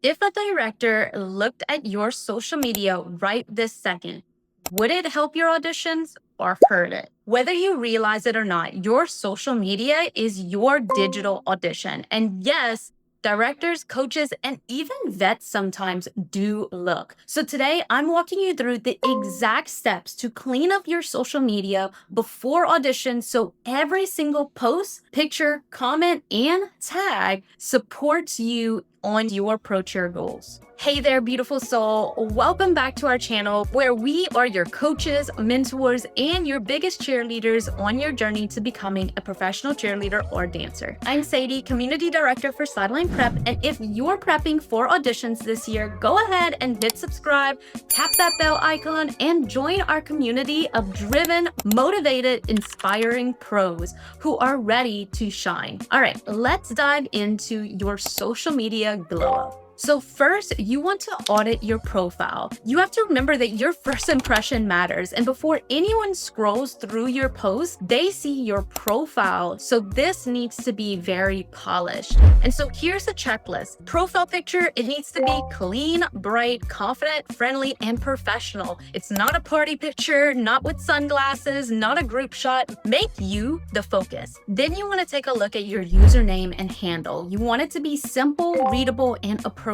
If a director looked at your social media right this second, would it help your auditions or hurt it? Whether you realize it or not, your social media is your digital audition. And yes, directors, coaches, and even vets sometimes do look. So today I'm walking you through the exact steps to clean up your social media before audition so every single post, picture, comment, and tag supports you on your approach your goals. Hey there, beautiful soul. Welcome back to our channel where we are your coaches, mentors, and your biggest cheerleaders on your journey to becoming a professional cheerleader or dancer. I'm Sadie, Community Director for Sideline Prep, and if you're prepping for auditions this year, go ahead and hit subscribe, tap that bell icon, and join our community of driven, motivated, inspiring pros who are ready to shine. All right, let's dive into your social media glow up. So first, you want to audit your profile. You have to remember that your first impression matters. And before anyone scrolls through your post, they see your profile. So this needs to be very polished. And so here's a checklist. Profile picture, it needs to be clean, bright, confident, friendly, and professional. It's not a party picture, not with sunglasses, not a group shot. Make you the focus. Then you want to take a look at your username and handle. You want it to be simple, readable, and appropriate.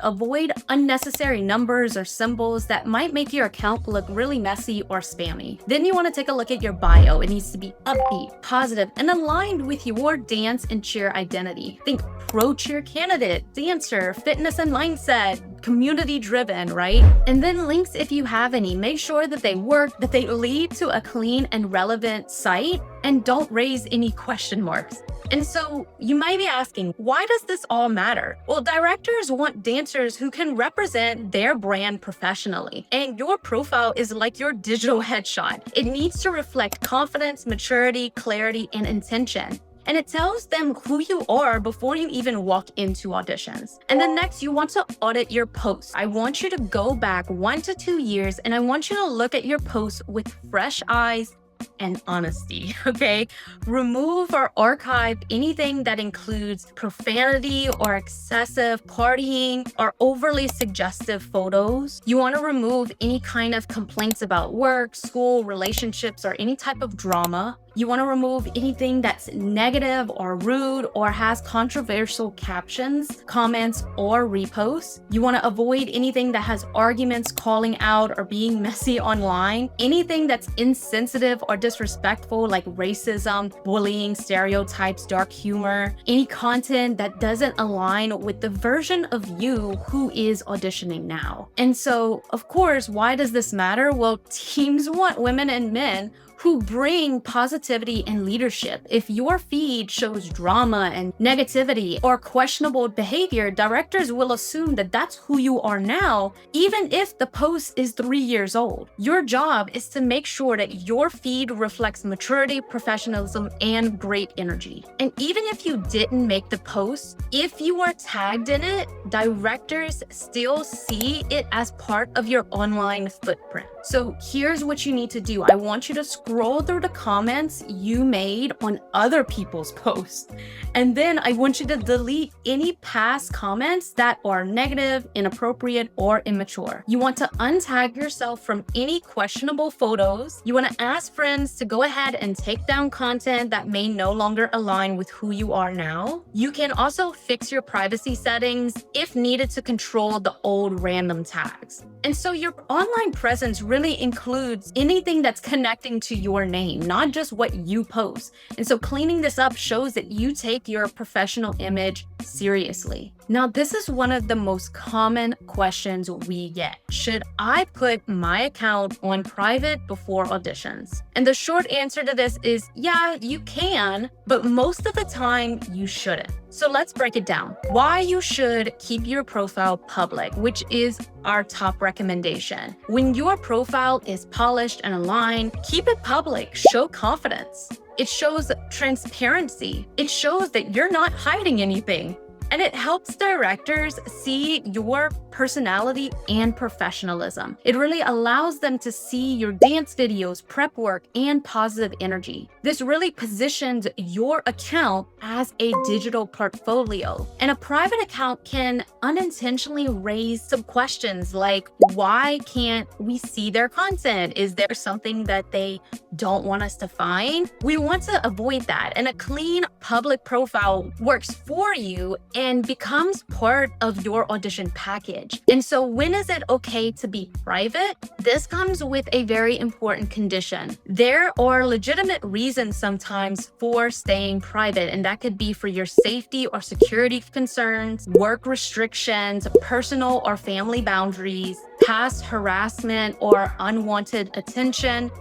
Avoid unnecessary numbers or symbols that might make your account look really messy or spammy. Then you want to take a look at your bio. It needs to be upbeat, positive, and aligned with your dance and cheer identity. Think pro cheer candidate, dancer, fitness and mindset, community driven, right? And then links, if you have any, make sure that they work, that they lead to a clean and relevant site, and don't raise any question marks. And so you might be asking, why does this all matter? Well, directors want dancers who can represent their brand professionally. And your profile is like your digital headshot. It needs to reflect confidence, maturity, clarity, and intention. And it tells them who you are before you even walk into auditions. And then next, you want to audit your posts. I want you to go back 1 to 2 years, and I want you to look at your posts with fresh eyes and honesty, okay? Remove or archive anything that includes profanity or excessive partying or overly suggestive photos. You want to remove any kind of complaints about work, school, relationships, or any type of drama. You want to remove anything that's negative or rude or has controversial captions, comments, or reposts. You want to avoid anything that has arguments, calling out, or being messy online. Anything that's insensitive or disrespectful, like racism, bullying, stereotypes, dark humor. Any content that doesn't align with the version of you who is auditioning now. And so, of course, why does this matter? Well, teams want women and men who bring positivity and leadership. If your feed shows drama and negativity or questionable behavior, directors will assume that that's who you are now, even if the post is 3 years old. Your job is to make sure that your feed reflects maturity, professionalism, and great energy. And even if you didn't make the post, if you are tagged in it, directors still see it as part of your online footprint. So here's what you need to do. I want you to scroll through the comments you made on other people's posts. And then I want you to delete any past comments that are negative, inappropriate, or immature. You want to untag yourself from any questionable photos. You want to ask friends to go ahead and take down content that may no longer align with who you are now. You can also fix your privacy settings if needed to control the old random tags. And so your online presence really includes anything that's connecting to your name, not just what you post. And so cleaning this up shows that you take your professional image seriously. Now, this is one of the most common questions we get. Should I put my account on private before auditions? And the short answer to this is, yeah, you can, but most of the time you shouldn't. So let's break it down. Why you should keep your profile public, which is our top recommendation. When your profile is polished and aligned, keep it public. Show confidence. It shows transparency. It shows that you're not hiding anything. And it helps directors see your personality, and professionalism. It really allows them to see your dance videos, prep work, and positive energy. This really positions your account as a digital portfolio. And a private account can unintentionally raise some questions like, why can't we see their content? Is there something that they don't want us to find? We want to avoid that. And a clean public profile works for you and becomes part of your audition package. And so when is it okay to be private? This comes with a very important condition. There are legitimate reasons sometimes for staying private, and that could be for your safety or security concerns, work restrictions, personal or family boundaries, past harassment or unwanted attention.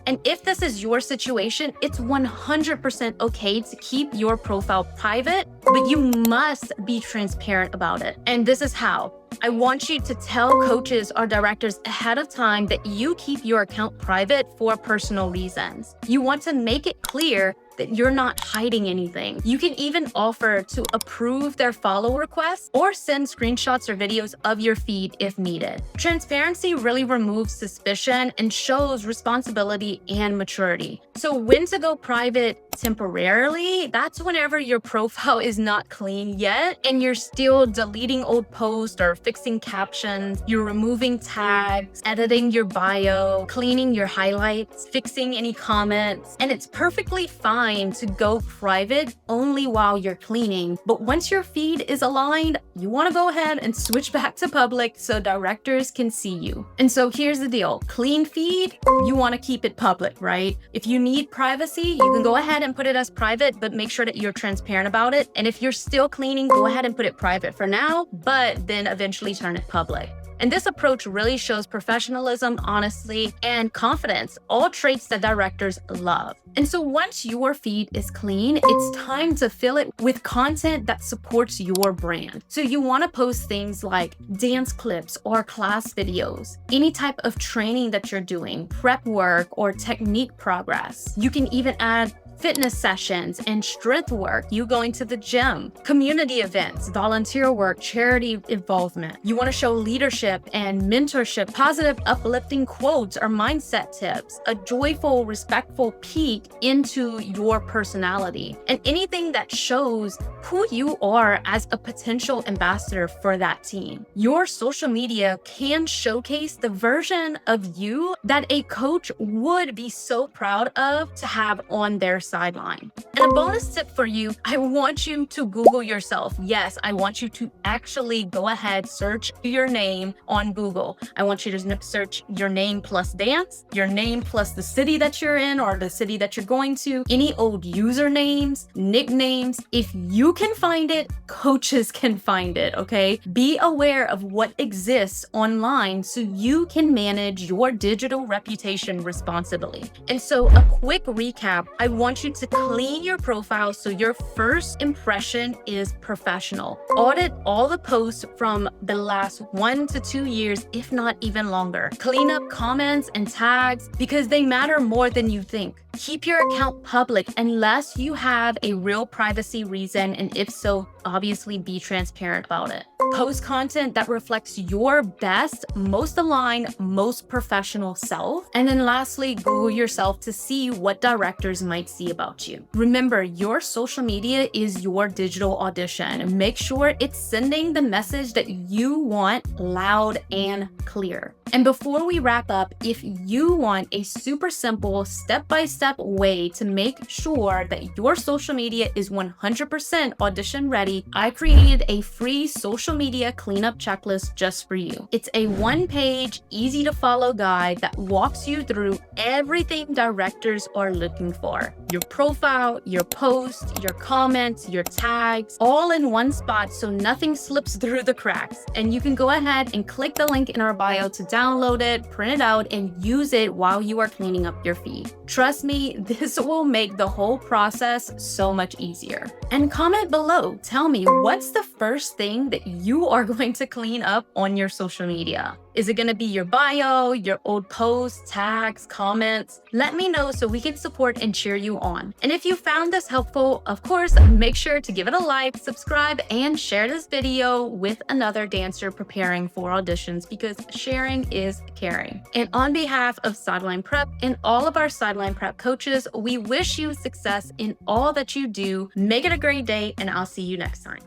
And if this is your situation, it's 100% okay to keep your profile private, but you must be transparent about it. And this is how. I want you to tell coaches or directors ahead of time that you keep your account private for personal reasons. You want to make it clear that you're not hiding anything. You can even offer to approve their follow requests or send screenshots or videos of your feed if needed. Transparency really removes suspicion and shows responsibility and maturity. So when to go private temporarily, that's whenever your profile is not clean yet and you're still deleting old posts or fixing captions, you're removing tags, editing your bio, cleaning your highlights, fixing any comments, and it's perfectly fine to go private only while you're cleaning. But once your feed is aligned, you want to go ahead and switch back to public so directors can see you. And so here's the deal. Clean feed, you want to keep it public, right? If you need privacy, you can go ahead and put it as private, but make sure that you're transparent about it. And if you're still cleaning, go ahead and put it private for now, but then eventually turn it public. And this approach really shows professionalism, honesty, and confidence, all traits that directors love. And so once your feed is clean, it's time to fill it with content that supports your brand. So you want to post things like dance clips or class videos, any type of training that you're doing, prep work or technique progress. You can even add fitness sessions and strength work, you going to the gym, community events, volunteer work, charity involvement. You want to show leadership and mentorship, positive, uplifting quotes or mindset tips, a joyful, respectful peek into your personality, and anything that shows who you are as a potential ambassador for that team. Your social media can showcase the version of you that a coach would be so proud of to have on their sideline. And a bonus tip for you, I want you to Google yourself. Yes, I want you to actually go ahead, search your name on Google. I want you to search your name plus dance, your name plus the city that you're in or the city that you're going to, any old usernames, nicknames. If you can find it, coaches can find it, okay? Be aware of what exists online so you can manage your digital reputation responsibly. And so a quick recap, I want you to clean your profile so your first impression is professional. Audit all the posts from the last 1 to 2 years, if not even longer. Clean up comments and tags because they matter more than you think. Keep your account public unless you have a real privacy reason, and if so, obviously be transparent about it. Post content that reflects your best, most aligned, most professional self. And then lastly, Google yourself to see what directors might see about you. Remember, your social media is your digital audition. Make sure it's sending the message that you want loud and clear. And before we wrap up, if you want a super simple step-by-step way to make sure that your social media is 100% audition ready, I created a free social media cleanup checklist just for you. It's a one-page, easy-to-follow guide that walks you through everything directors are looking for. Your profile, your post, your comments, your tags, all in one spot so nothing slips through the cracks. And you can go ahead and click the link in our bio to download it, print it out, and use it while you are cleaning up your feed. Trust me, this will make the whole process so much easier. And comment below, tell me what's the first thing that you are going to clean up on your social media. Is it going to be your bio, your old posts, tags, comments? Let me know so we can support and cheer you on. And if you found this helpful, of course, make sure to give it a like, subscribe, and share this video with another dancer preparing for auditions, because sharing is caring. And on behalf of Sideline Prep and all of our Sideline Prep coaches, we wish you success in all that you do. Make it a great day, and I'll see you next time.